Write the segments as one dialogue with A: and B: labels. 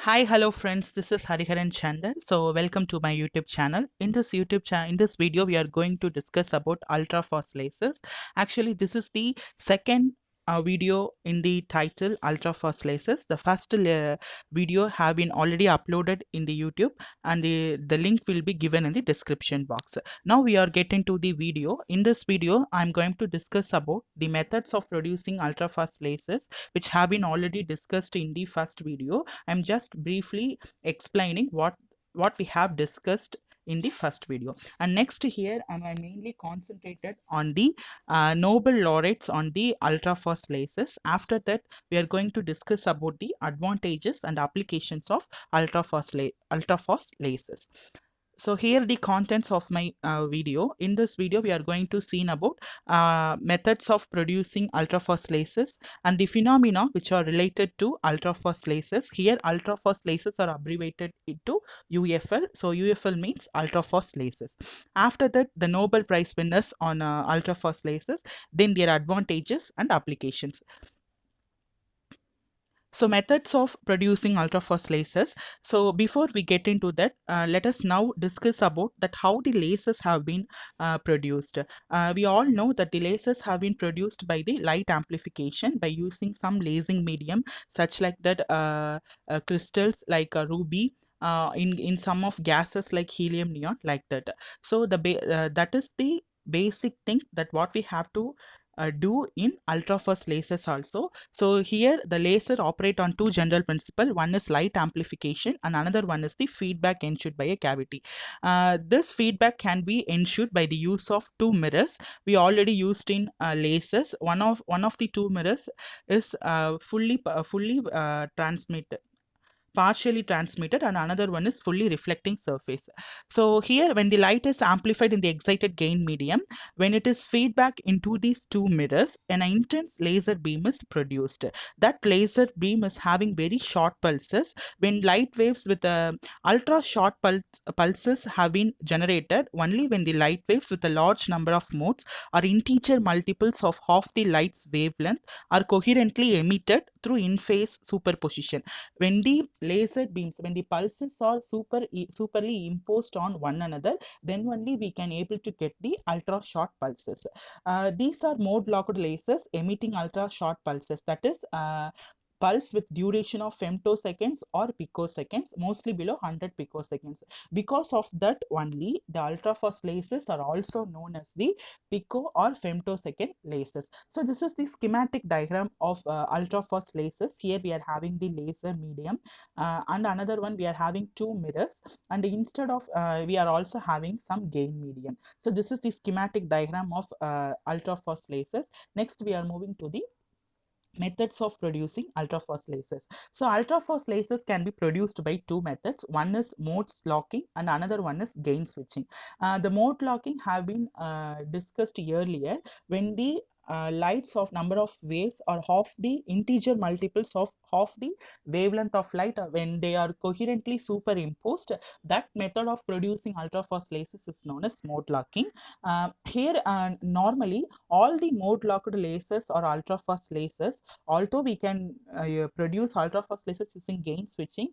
A: Hi, hello friends. This is Hariharan Chandan. So welcome to my YouTube channel. In this video, we are going to discuss about ultra fast lasers. Actually, this is the second video in the title ultra fast lasers. The first video have been already uploaded in the YouTube, and the link will be given in the description box. Now we are getting to the video. In this video, I'm going to discuss about the methods of producing ultra fast lasers, which have been already discussed in the first video. I'm just briefly explaining what we have discussed in the first video. And next here, I mainly concentrated on the Nobel laureates on the ultra fast lasers. After that, we are going to discuss about the advantages and applications of ultra fast lasers. So here the contents of my video. In this video, we are going to see about methods of producing ultrafast lasers and the phenomena which are related to ultrafast lasers. Here ultrafast lasers are abbreviated into UFL. So UFL means ultrafast lasers. After that, the Nobel Prize winners on ultrafast lasers, then their advantages and applications. So methods of producing ultrafast lasers. So before we get into that, let us now discuss about that how the lasers have been produced. We all know that the lasers have been produced by the light amplification by using some lasing medium such like that crystals like ruby, in some of gases like helium neon like that. So that is the basic thing that what we have to do in ultrafast lasers also. So here the laser operate on two general principle. One is light amplification and another one is the feedback ensured by a cavity. This feedback can be ensured by the use of two mirrors we already used in lasers. One of the two mirrors is fully transmitted, partially transmitted, and another one is fully reflecting surface. So here when the light is amplified in the excited gain medium, when it is feedback into these two mirrors, an intense laser beam is produced. That laser beam is having very short pulses. When light waves with ultra short pulses have been generated only when the light waves with a large number of modes or integer multiples of half the light's wavelength are coherently emitted through in-phase superposition. When the laser beams, when the pulses are superly imposed on one another, then only we can able to get the ultra short pulses. These are mode locked lasers emitting ultra short pulses, that is pulse with duration of femtoseconds or picoseconds, mostly below 100 picoseconds. Because of that only, the ultra fast lasers are also known as the pico or femtosecond lasers. So this is the schematic diagram of ultra fast lasers. Here we are having the laser medium, and another one we are having two mirrors, and instead of we are also having some gain medium. So this is the schematic diagram of ultra fast lasers. Next we are moving to the methods of producing ultrafast lasers. So ultrafast lasers can be produced by two methods. One is modes locking and another one is gain switching. The mode locking have been discussed earlier when the lights of number of waves are half the integer multiples of half the wavelength of light, when they are coherently superimposed. That method of producing ultrafast lasers is known as mode locking. Here normally all the mode locked lasers or ultrafast lasers, although we can produce ultrafast lasers using gain switching,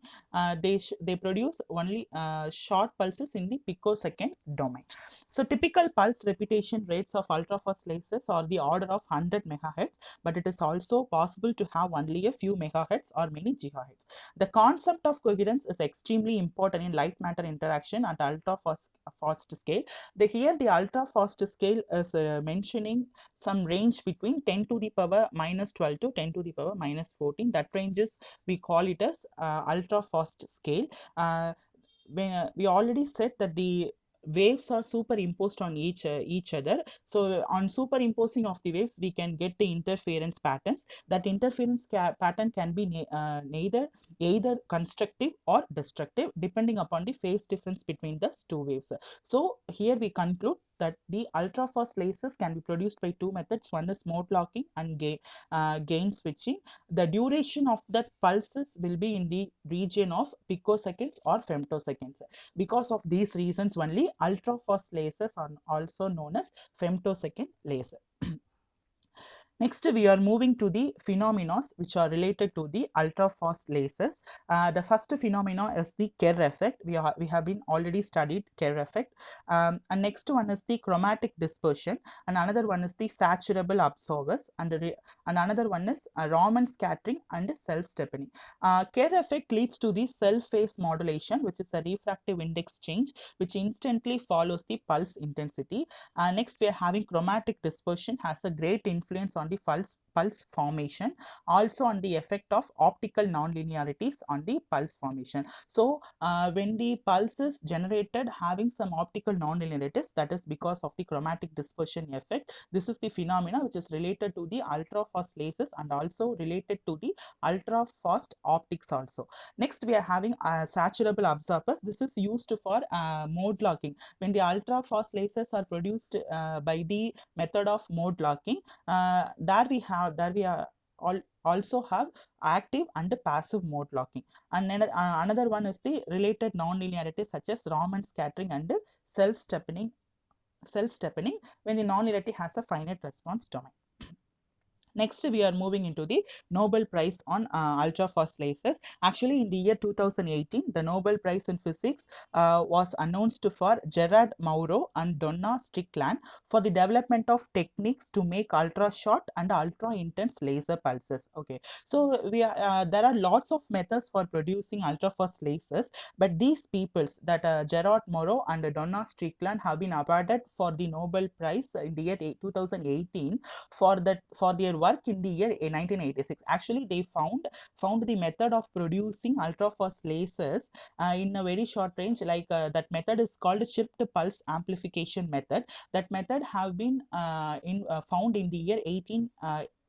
A: they produce only short pulses in the picosecond domain. So typical pulse repetition rates of ultrafast lasers are the order of 100 megahertz, but it is also possible to have only a few megahertz or many gigahertz. The concept of coherence is extremely important in light matter interaction at ultra fast scale. Here the ultra fast scale is mentioning some range between 10 to the power minus 12 to 10 to the power minus 14. That ranges we call it as ultra fast scale. When we already said that the waves are superimposed on each other. So on superimposing of the waves, we can get the interference patterns. That interference pattern can be neither either constructive or destructive depending upon the phase difference between the two waves. So here we conclude that the ultra fast lasers can be produced by two methods. One is mode locking and gain switching. The duration of that pulses will be in the region of picoseconds or femtoseconds. Because of these reasons only, ultra fast lasers are also known as femtosecond laser. Next, we are moving to the phenomena which are related to the ultra-fast lasers. The first phenomena is the Kerr effect. We have been already studied Kerr effect. And next one is the chromatic dispersion, and another one is the saturable absorbers, and another one is Raman scattering and self-steepening. Kerr effect leads to the cell phase modulation, which is a refractive index change, which instantly follows the pulse intensity. Next, we are having chromatic dispersion has a great influence on the pulse formation, also on the effect of optical nonlinearities on the pulse formation. So, when the pulse is generated having some optical nonlinearities, that is because of the chromatic dispersion effect. This is the phenomena which is related to the ultra fast lasers and also related to the ultra fast optics also. Next, we are having saturable absorbers. This is used for mode locking. When the ultra fast lasers are produced by the method of mode locking, there we are also have active and passive mode locking. And then, another one is the related nonlinearity such as Raman scattering and self-steepening when the nonlinearity has a finite response domain. Next, we are moving into the Nobel Prize on ultra-fast lasers. Actually, in the year 2018, the Nobel Prize in Physics was announced for Gerard Mourou and Donna Strickland for the development of techniques to make ultra-short and ultra-intense laser pulses. Okay, so there are lots of methods for producing ultra-fast lasers, but these peoples that Gerard Mourou and Donna Strickland have been awarded for the Nobel Prize in the year 2018 for their work in the year 1986. Actually, they found the method of producing ultra fast lasers in a very short range. That method is called chipped pulse amplification method. That method have been found in the year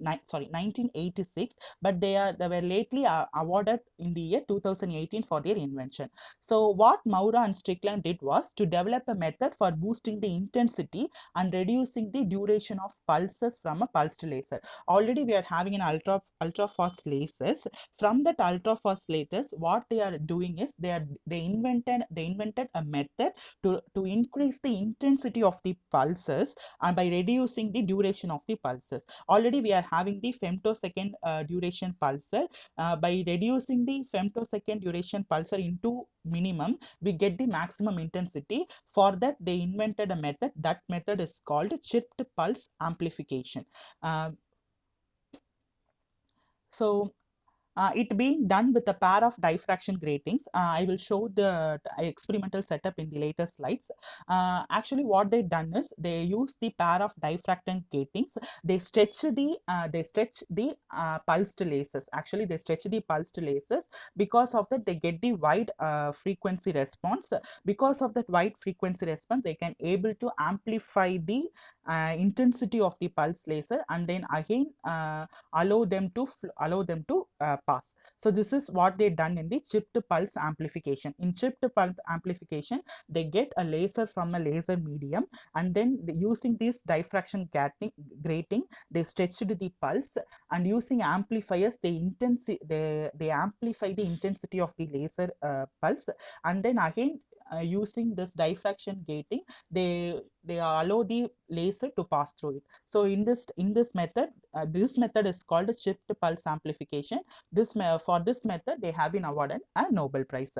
A: 1986, but they were lately awarded in the year 2018 for their invention. So what Maura and Strickland did was to develop a method for boosting the intensity and reducing the duration of pulses from a pulsed laser. Already we are having an ultra fast lasers. From that ultra fast lasers, what they are doing is they invented a method to increase the intensity of the pulses and by reducing the duration of the pulses. Already we are having the femtosecond duration pulsar. By reducing the femtosecond duration pulsar into minimum, we get the maximum intensity. For that, they invented a method. That method is called chipped pulse amplification. Uh, so it being done with a pair of diffraction gratings. I will show the experimental setup in the later slides. Actually, what they done is they use the pair of diffraction gratings. They stretch the pulsed lasers. Actually, they stretch the pulsed lasers. Because of that, they get the wide frequency response. Because of that wide frequency response, they can able to amplify the intensity of the pulse laser, and then again allow them to pass. So this is what they done in the chipped pulse amplification. In chipped pulse amplification, they get a laser from a laser medium, and then using this diffraction grating, they stretched the pulse, and using amplifiers, they amplify the intensity of the laser pulse, and then again using this diffraction gating, they allow the laser to pass through it. So in this method, this method is called chipped pulse amplification. For this method, they have been awarded a Nobel Prize.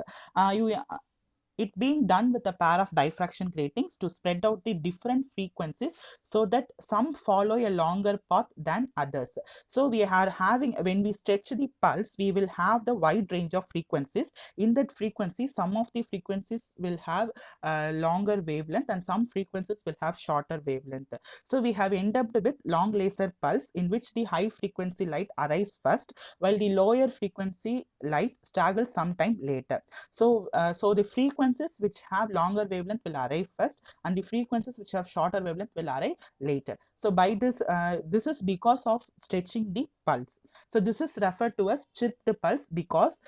A: It being done with a pair of diffraction gratings to spread out the different frequencies so that some follow a longer path than others. So we are having, when we stretch the pulse, we will have the wide range of frequencies. In that frequency, some of the frequencies will have a longer wavelength and some frequencies will have shorter wavelength. So we have ended up with long laser pulse in which the high frequency light arrives first while the lower frequency light staggers sometime later. So the frequencies which have longer wavelength will arrive first, and the frequencies which have shorter wavelength will arrive later. So by this is because of stretching the pulse. So this is referred to as chirped pulse because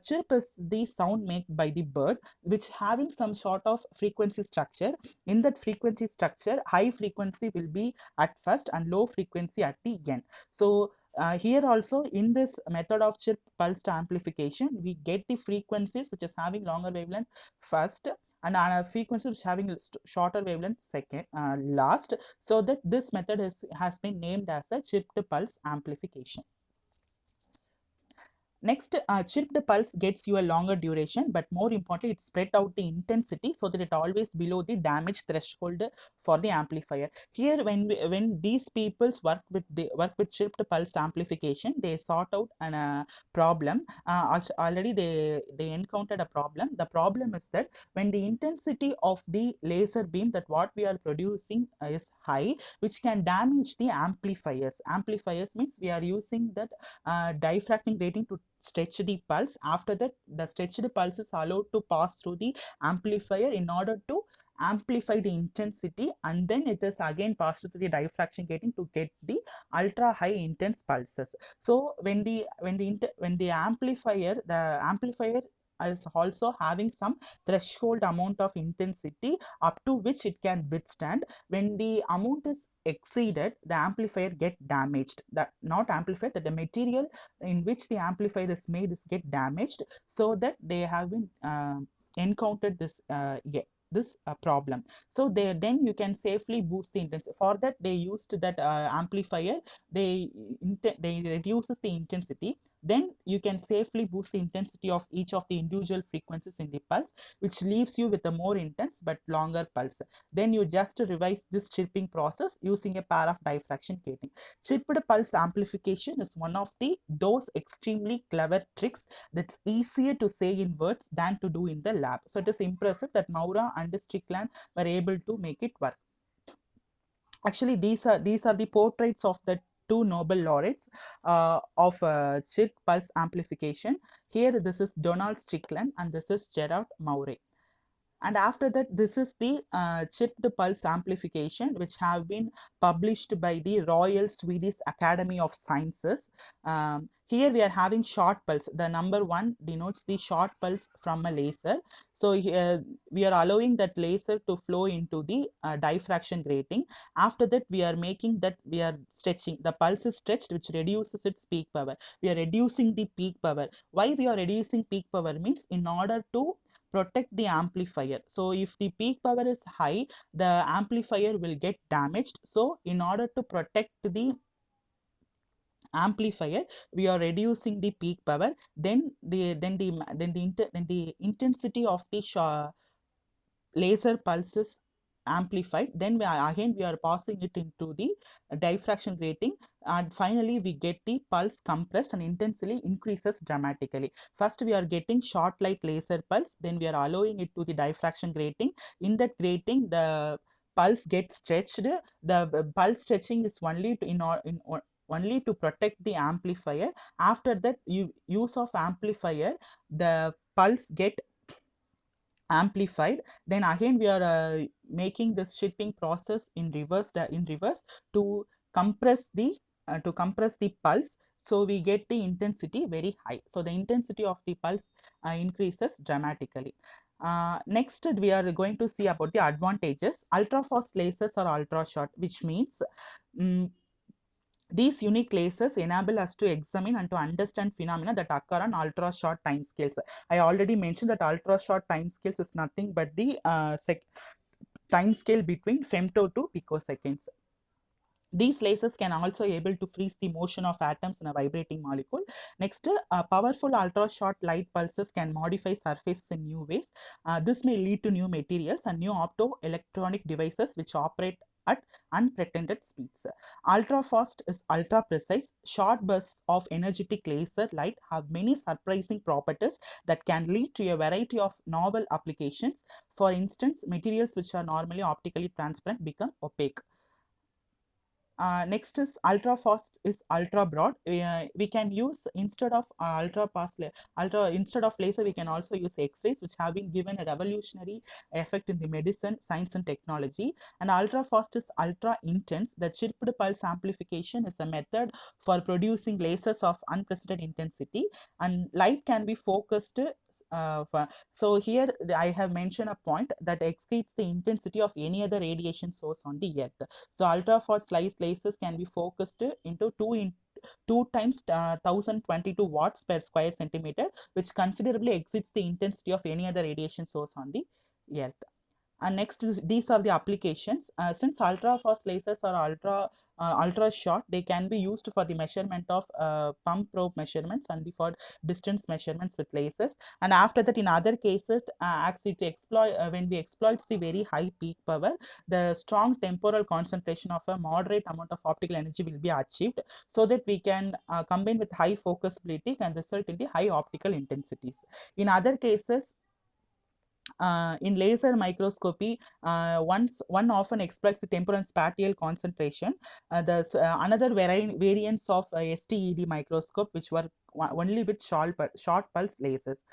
A: chirp is the sound made by the bird, which having some sort of frequency structure. In that frequency structure, high frequency will be at first and low frequency at the end. So here also in this method of chirp pulse amplification, we get the frequencies which is having longer wavelength first, and a frequency which having shorter wavelength second last, so that this method has been named as a chipped pulse amplification. Next, chipped pulse gets you a longer duration, but more importantly, it spread out the intensity so that it always below the damage threshold for the amplifier. Here, when these peoples work with chipped pulse amplification, they sort out an problem. Already they encountered a problem. The problem is that when the intensity of the laser beam that what we are producing is high, which can damage the amplifiers. Amplifiers means we are using that diffracting grating to stretch the pulse. After that, the stretched pulse is allowed to pass through the amplifier in order to amplify the intensity, and then it is again passed through the diffraction grating to get the ultra high intense pulses. So when the amplifier is also having some threshold amount of intensity up to which it can withstand. When the amount is exceeded, the amplifier get damaged. That not amplifier, that the material in which the amplifier is made is get damaged, so that they have been encountered this problem. So then you can safely boost the intensity. For that, they used that amplifier. They reduces the intensity. Then you can safely boost the intensity of each of the individual frequencies in the pulse, which leaves you with a more intense but longer pulse. Then you just revise this chirping process using a pair of diffraction grating. Chipped pulse amplification is one of those extremely clever tricks that's easier to say in words than to do in the lab. So it is impressive that Maura and Strickland were able to make it work. Actually, these are the portraits of the two Nobel laureates of chip pulse amplification. Here, this is Donald Strickland and this is Gerard Maurer. And after that, this is the chipped pulse amplification, which have been published by the Royal Swedish Academy of Sciences. Here we are having short pulse. The number 1 denotes the short pulse from a laser. So here we are allowing that laser to flow into the diffraction grating. After that, we are making that, we are stretching. The pulse is stretched, which reduces its peak power. We are reducing the peak power. Why we are reducing peak power means in order to protect the amplifier. So if the peak power is high, the amplifier will get damaged. So in order to protect the amplifier, we are reducing the peak power. Then the intensity of the laser pulses amplified. Then we are passing it into the diffraction grating, and finally we get the pulse compressed and intensity increases dramatically. First we are getting short light laser pulse, then we are allowing it to the diffraction grating. In that grating, the pulse gets stretched. The pulse stretching is only only to protect the amplifier. After that, use of amplifier, the pulse get amplified. Then again we are making this chipping process in reverse, to compress the pulse, so we get the intensity very high. So the intensity of the pulse increases dramatically. Next, we are going to see about the advantages. Ultra fast lasers are ultra short, which means these unique lasers enable us to examine and to understand phenomena that occur on ultra short time scales. I already mentioned that ultra short time scales is nothing but the time scale between femto to picoseconds. These lasers can also able to freeze the motion of atoms in a vibrating molecule. Next, powerful ultra-short light pulses can modify surfaces in new ways. This may lead to new materials and new optoelectronic devices which operate at unprecedented speeds. Ultra-fast is ultra-precise. Short bursts of energetic laser light have many surprising properties that can lead to a variety of novel applications. For instance, materials which are normally optically transparent become opaque. Next is ultra fast is ultra broad. We can use instead of instead of laser, we can also use X-rays, which have been given a revolutionary effect in the medicine, science, and technology. And ultra fast is ultra intense. The chipped pulse amplification is a method for producing lasers of unprecedented intensity, and light can be focused. So here I have mentioned a point that exceeds the intensity of any other radiation source on the earth. So ultra fast lasers can be focused into 2 times 1022 watts per square centimeter, which considerably exceeds the intensity of any other radiation source on the Earth. And next these are the applications. Since ultra fast lasers are ultra short, they can be used for the measurement of pump probe measurements and for distance measurements with lasers. And after that, in other cases, actually to exploit when we exploit the very high peak power, the strong temporal concentration of a moderate amount of optical energy will be achieved, so that we can combine with high focusability and result in the high optical intensities. In other cases, in laser microscopy, one often exploits the temporal and spatial concentration. There's another variants of STED microscope, which were only with short pulse lasers,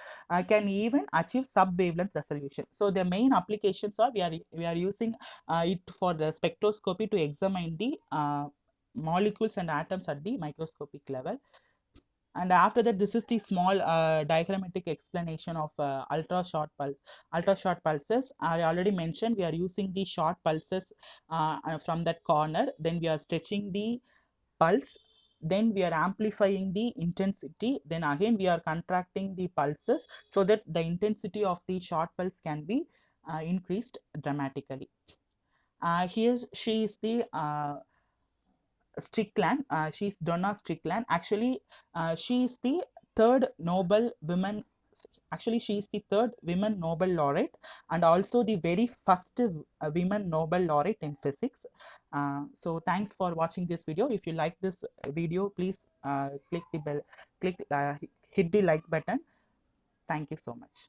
A: can even achieve sub-wavelength resolution. So the main applications are we are using it for the spectroscopy to examine the molecules and atoms at the microscopic level. And after that, this is the small diagrammatic explanation of ultra short pulses. I already mentioned we are using the short pulses from that corner. Then we are stretching the pulse. Then we are amplifying the intensity. Then again we are contracting the pulses so that the intensity of the short pulse can be increased dramatically. Here she is the Strickland. She's Donna Strickland. Actually, she is the third Nobel women. Actually, she is the third women Nobel laureate and also the very first women Nobel laureate in physics. So thanks for watching this video. If you like this video, please click the bell, hit the like button. Thank you so much.